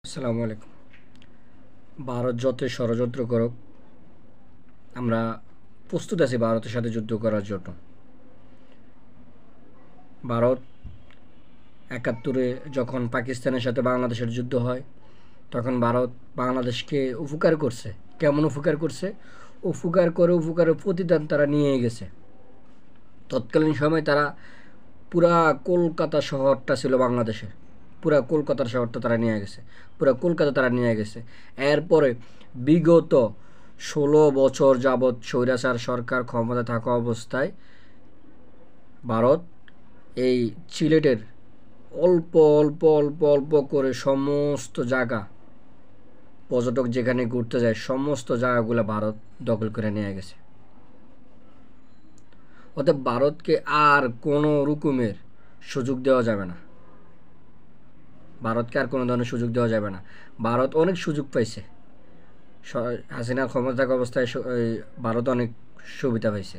আসসালামু আলাইকুম। ভারত যতই ষড়যন্ত্র করুক, আমরা প্রস্তুত আছি ভারতের সাথে যুদ্ধ করার জন্য। ভারত ৭১-এ যখন পাকিস্তানের সাথে বাংলাদেশের যুদ্ধ হয়, তখন ভারত বাংলাদেশকে উপকার করছে। কেমন উপকার করছে? উপকারের প্রতিদান তারা নিয়ে গেছে। তৎকালীন সময় তারা পুরা কলকাতা শহরটা ছিল বাংলাদেশের। পুরা কলকাতার শহরটা তারা নিয়ে গেছে। পুরা কলকাতা তারা নিয়ে গেছে। এরপরে বিগত ১৬ বছর যাবৎ স্বৈরাচার সরকার ক্ষমতা থাকা অবস্থায় ভারত এই সিলেটের অল্প অল্প অল্প অল্প করে সমস্ত জায়গা, পর্যটক যেখানে ঘুরতে যায় সমস্ত জায়গাগুলো ভারত দখল করে নিয়ে গেছে। অতএব ভারতকে আর কোনো রকমের সুযোগ দেওয়া যাবে না। ভারতকে আর কোনো ধরনের সুযোগ দেওয়া যাবে না। ভারত অনেক সুযোগ পাইছে। হাসিনার ক্ষমতা থাকা অবস্থায় ভারত অনেক সুবিধা পাইছে।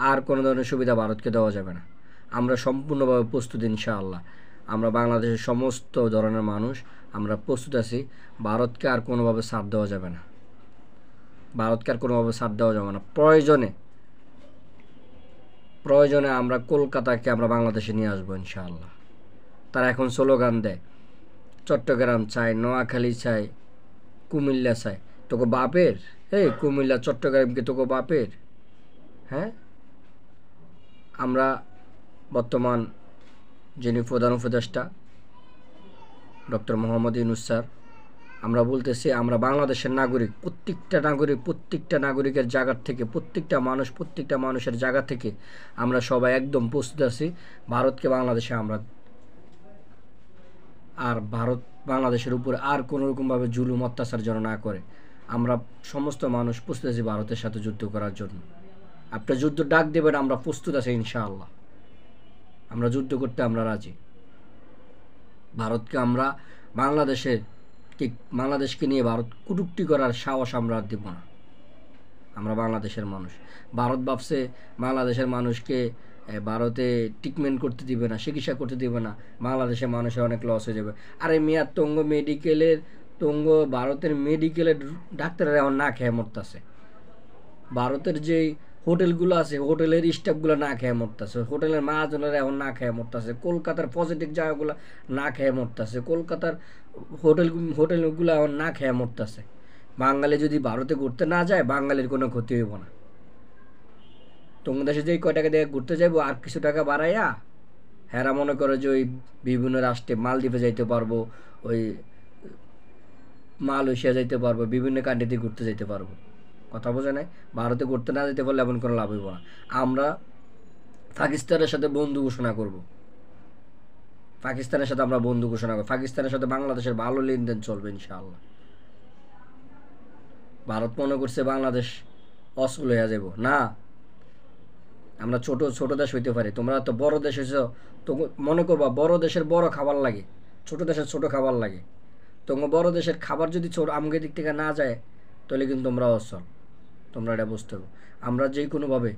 আর কোনো ধরনের সুবিধা ভারতকে দেওয়া যাবে না। আমরা সম্পূর্ণভাবে প্রস্তুত ইনশাআল্লাহ। আমরা বাংলাদেশের সমস্ত ধরনের মানুষ আমরা প্রস্তুত আছি। ভারতকে আর কোনোভাবে ছাড় দেওয়া যাবে না। ভারতকে আর কোনোভাবে ছাড় দেওয়া যাবে না। প্রয়োজনে আমরা কলকাতাকে আমরা বাংলাদেশে নিয়ে আসবো ইনশাআল্লাহ। তারা এখন স্লোগান দেয়, চট্টগ্রাম চাই, নোয়াখালী চাই, কুমিল্লা চাই। তোকে বাপের? এই কুমিল্লা চট্টগ্রামকে তোকে বাপের? হ্যাঁ, আমরা বর্তমান যিনি প্রধান উপদেষ্টা ডক্টর মোহাম্মদ ইউনূস স্যার, আমরা বলতেছি আমরা বাংলাদেশের নাগরিক, প্রত্যেকটা নাগরিকের জায়গা থেকে, প্রত্যেকটা মানুষের জায়গা থেকে আমরা সবাই একদম প্রস্তুত আছি ভারতকে বাংলাদেশে আমরা, আর ভারত বাংলাদেশের উপরে আর কোনো রকমভাবে জুলুম অত্যাচার যেন না করে। আমরা সমস্ত মানুষ প্রস্তুত আছি ভারতের সাথে যুদ্ধ করার জন্য। আপনি যুদ্ধ ডাক দেবেন, আমরা প্রস্তুত আছি ইনশাআল্লাহ। আমরা যুদ্ধ করতে আমরা রাজি। ভারতকে আমরা বাংলাদেশকে নিয়ে ভারত কটূক্তি করার সাহস আমরা আর দেব না। আমরা বাংলাদেশের মানুষ। ভারত ভাবছে বাংলাদেশের মানুষকে ভারতে ট্রিটমেন্ট করতে দিবে না, চিকিৎসা করতে দিবে না, বাংলাদেশের মানুষের অনেক লস হয়ে যাবে। আরে মিয়া, ভারতের মেডিকেলের ডাক্তাররা এখন না খেয়ে মরতেছে। ভারতের যেই হোটেলগুলো আছে, হোটেলের স্টাফগুলো না খেয়ে মরতেছে। হোটেলের মহাজনেরা এখন না খেয়ে মরতেছে। কলকাতার পজিটিভ জায়গাগুলো না খেয়ে মরতেছে। কলকাতার হোটেলগুলো এখন না খেয়ে মরতেছে। বাঙালি যদি ভারতে ঘুরতে না যায়, বাঙালির কোনো ক্ষতি হইব না। তোমার দেশে যেই কয় টাকা দিয়ে ঘুরতে যাবো, আর কিছু টাকা বাড়াইয়া হেরা মনে করে যে ওই বিভিন্ন রাষ্ট্রে মালদ্বীপে যাইতে পারবো, ওই মালয়েশিয়া যাইতে পারবো, বিভিন্ন কান্ট্রিতে ঘুরতে যাইতে পারবো। কথা বোঝা নাই? ভারতে ঘুরতে না যেতে পারলে এমন কোনো লাভ হইব না। আমরা পাকিস্তানের সাথে বন্ধু ঘোষণা করব। পাকিস্তানের সাথে বাংলাদেশের ভালো লেনদেন চলবে ইনশাআল্লাহ। ভারত মনে করছে বাংলাদেশ অসল হয়ে যাব না। আমরা ছোট ছোট দেশ হইতে পারি। তোমরা তো বড় দেশ হয়েছ, তো মনে করবা বড় দেশের বড় খাবার লাগে, ছোট দেশের ছোট খাবার লাগে। তোমার বড় দেশের খাবার যদি ছোট আমগে দিক থেকে না যায়, তাহলে কিন্তু তোমরা অসল। তোমরা এটা বুঝতে হবে। আমরা যে কোনোভাবে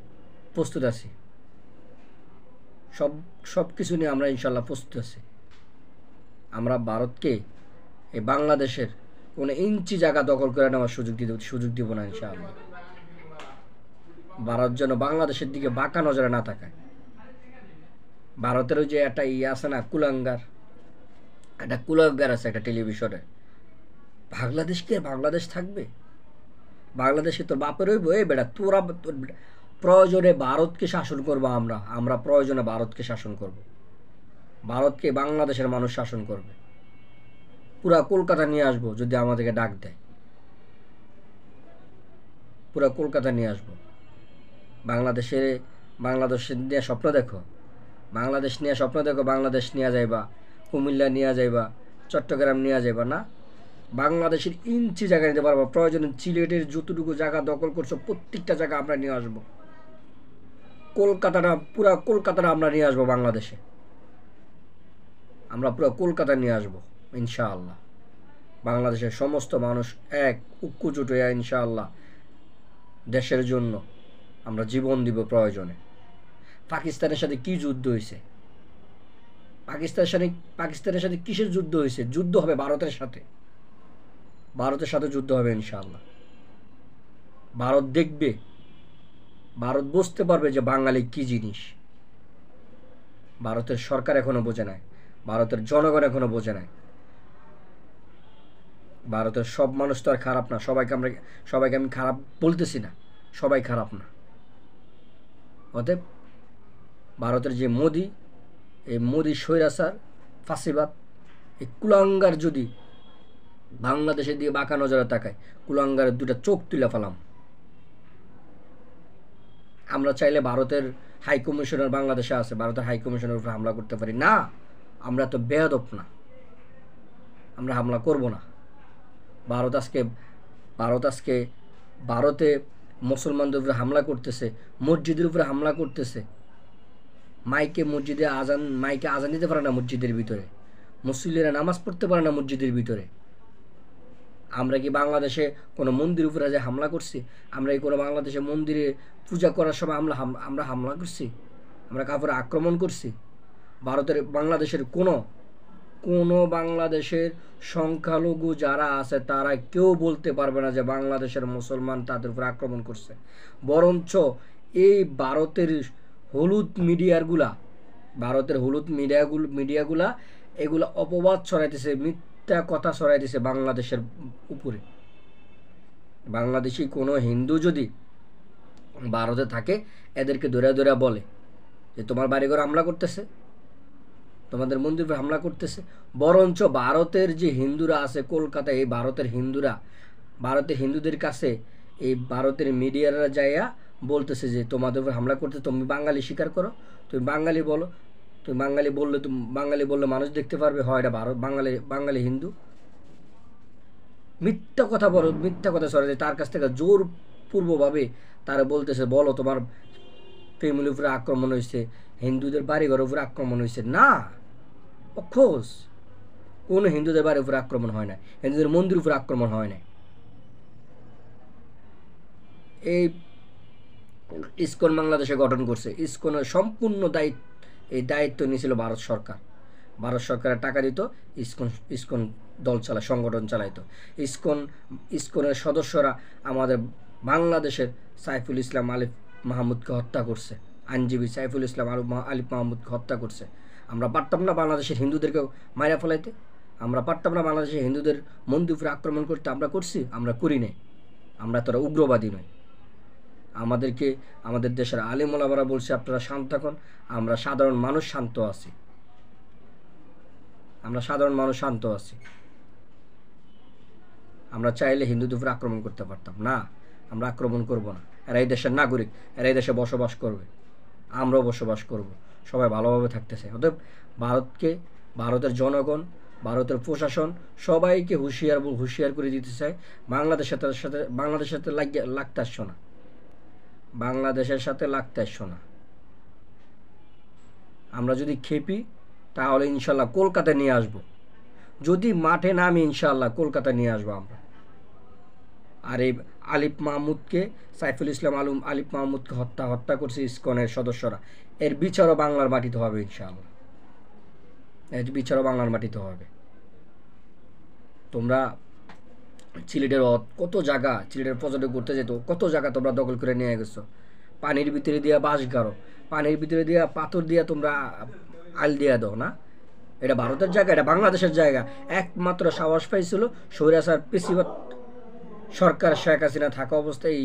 প্রস্তুত আছি, সব কিছু নিয়ে আমরা ইনশাল্লাহ প্রস্তুত আছি। আমরা ভারতকে এই বাংলাদেশের কোনো ইঞ্চি জায়গা দখল করে নেওয়ার সুযোগ দিব না ইনশাআল্লাহ। ভারত যেন বাংলাদেশের দিকে বাঁকা নজরে না তাকায়। ভারতেরও যে একটা আছে না, কুলাঙ্গার আছে একটা টেলিভিশনে, বাংলাদেশ থাকবে, বাংলাদেশে তোর বাপের হইব। এই বেটা তোরা প্রয়োজনে ভারতকে শাসন করবো। আমরা প্রয়োজনে ভারতকে শাসন করব। ভারতকে বাংলাদেশের মানুষ শাসন করবে। পুরা কলকাতা নিয়ে আসবো যদি আমাদেরকে ডাক দেয়। পুরা কলকাতা নিয়ে আসবো। বাংলাদেশ নিয়ে স্বপ্ন দেখো। বাংলাদেশ নিয়ে যাইবা, কুমিল্লা নিয়ে যাইবা, চট্টগ্রাম নিয়ে যাইবা না। বাংলাদেশের ইঞ্চি জায়গা নিতে পারবো। প্রয়োজনে সিলেটের যতটুকু জায়গা দখল করছো প্রত্যেকটা জায়গা আমরা নিয়ে আসবো। পুরা কলকাতাটা আমরা নিয়ে আসবো বাংলাদেশে। আমরা পুরো কলকাতা নিয়ে আসবো ইনশাআল্লাহ। বাংলাদেশের সমস্ত মানুষ ঐক্যজোট হয়ে ইনশাআল্লাহ দেশের জন্য আমরা জীবন দিব প্রয়োজনে। পাকিস্তানের সাথে কি যুদ্ধ হয়েছে? পাকিস্তানের সাথে কিসের যুদ্ধ হয়েছে? যুদ্ধ হবে ভারতের সাথে, ভারতের সাথে যুদ্ধ হবে ইনশাআল্লাহ। ভারত দেখবে, ভারত বুঝতে পারবে যে বাঙালি কি জিনিস। ভারতের সরকার এখনো বোঝে নাই, ভারতের জনগণ এখনো বোঝে নাই। ভারতের সব মানুষ তো আর খারাপ না, সবাইকে আমি খারাপ বলতেছি না, সবাই খারাপ না। অতএব ভারতের যে মোদি, এই মোদি স্বৈরাচার ফাঁসিবাদ, এই কুলাঙ্গার যদি বাংলাদেশের দিকে বাঁকা নজরে তাকায়, কুলাঙ্গারের দুটা চোখ তুলে ফেলাম। আমরা চাইলে ভারতের হাই কমিশনার বাংলাদেশে আছে, ভারতের হাই কমিশনের উপরে হামলা করতে পারি না। আমরা তো বেয়াদব না, আমরা হামলা করব না। ভারতে মুসলমানদের উপরে হামলা করতেছে, মসজিদের উপরে হামলা করতেছে। মাইকে আজান দিতে পারে না মসজিদের ভিতরে, মুসল্লিরা নামাজ পড়তে পারে না মসজিদের ভিতরে। আমরা কি বাংলাদেশে কোনো মন্দির উপরে যে হামলা করছি? আমরা কি কোনো বাংলাদেশে মন্দিরে পূজা করার সময় আমরা হামলা করছি? আমরা কাপড়ে আক্রমণ করছি? বাংলাদেশের কোনো বাংলাদেশের সংখ্যালঘু যারা আছে তারা কেউ বলতে পারবে না যে বাংলাদেশের মুসলমান তাদের উপর আক্রমণ করছে। বরঞ্চ এই ভারতের হলুদ মিডিয়াগুলা এগুলা অপবাদ ছড়াইতেছে, মিথ্যা কথা ছড়াইতেছে বাংলাদেশের উপরে। বাংলাদেশি কোনো হিন্দু যদি ভারতে থাকে, এদেরকে ধরে ধরে বলে যে তোমার বাড়িঘর হামলা করতেছে, তোমাদের মন্দির উপর হামলা করতেছে। বরঞ্চ ভারতের যে হিন্দুরা আছে কলকাতায়, এই ভারতের হিন্দুদের কাছে এই ভারতের মিডিয়ারা যাইয়া বলতেছে যে তোমাদের উপর হামলা করতে, তুমি বাঙালি স্বীকার করো, তুমি বাঙালি বলো, তুমি বাঙালি বললে মানুষ দেখতে পারবে হয় এটা বাঙালি হিন্দু। মিথ্যা কথা সরে তার কাছ থেকে জোরপূর্বভাবে তারা বলতেছে বলো তোমার ফ্যামিলির উপরে আক্রমণ হয়েছে, হিন্দুদের বাড়িঘরের উপরে আক্রমণ হয়েছে। না, অফকোর্স কোনো হিন্দুদের বাড়ির উপরে আক্রমণ হয় না, হিন্দুদের মন্দির উপরে আক্রমণ হয় না। এই ইসকন বাংলাদেশে গঠন করছে, ইসকনের সম্পূর্ণ দায়িত্ব নিয়েছিল ভারত সরকার। ভারত সরকারের টাকা দিত, ইসকন দল সংগঠন চালাইতো। ইসকনের সদস্যরা আমাদের বাংলাদেশের সাইফুল ইসলাম আলিফ মাহমুদকে হত্যা করছে, আইনজীবী সাইফুল ইসলাম আলিফ মাহমুদকে হত্যা করছে। আমরা পারতাম না বাংলাদেশের হিন্দুদেরকেও মাইরা ফেলাইতে? আমরা পারতাম না বাংলাদেশের হিন্দুদের মন্দির উপরে আক্রমণ করতে? আমরা করছি? আমরা করি নাই। আমরা তোরা উগ্রবাদী নই। আমাদের দেশের আলিম ওলামারা বলছে আপনারা শান্ত থাকুন, আমরা সাধারণ মানুষ শান্ত আছি। আমরা চাইলে হিন্দুদের উপরে আক্রমণ করতে পারতাম না, আমরা আক্রমণ করব না। এরা এই দেশের নাগরিক, এরা এই দেশে বসবাস করবে, আমরাও বসবাস করব, সবাই ভালোভাবে থাকতেছে। অতএব ভারতের জনগণ, ভারতের প্রশাসন সবাইকে হুঁশিয়ার করে দিতে চায় বাংলাদেশের সাথে লাগতে আসছো না, বাংলাদেশের সাথে লাগতে আসছো না। আমরা যদি খেপি তাহলে ইনশাল্লাহ কলকাতায় নিয়ে আসবো, যদি মাঠে নামি ইনশাল্লাহ কলকাতা নিয়ে আসবো আমরা। আর এই সাইফুল ইসলাম আলিফ মাহমুদকে হত্যা করছে ইসকনের সদস্যরা, এর বিচারও বাংলার মাটিতে হবে ইনশাআল্লাহ, এর বিচারও বাংলার মাটিতে হবে। তোমরা সিলেটের পর্যটক ঘুরতে যেত, কত জায়গা তোমরা দখল করে নিয়ে গেছো। পানির ভিতরে দিয়া বাঁশ গাড়ো, পানির ভিতরে দিয়া পাথর দিয়া তোমরা আল দিয়া দাও না। এটা ভারতের জায়গা, এটা বাংলাদেশের জায়গা। একমাত্র সাহস পাইছিল স্বৈরাচার পেশিবাদ সরকার শেখ হাসিনা থাকা অবস্থায়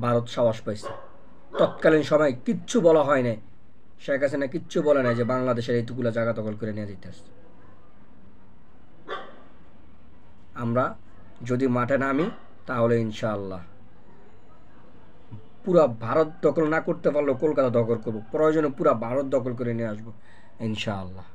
ভারত সাহস পাইছে। তৎকালীন সময় কিচ্ছু বলা হয় নাই, শেখ হাসিনা কিচ্ছু বলে নাই যে বাংলাদেশের এইটুকুলা জায়গা দখল করে নিয়ে যেতে আসছে। আমরা যদি মাঠে নামি তাহলে ইনশাআল্লাহ পুরা ভারত দখল না করতে পারলেও কলকাতা দখল করবো, প্রয়োজনে পুরা ভারত দখল করে নিয়ে আসবো ইনশাআল্লাহ।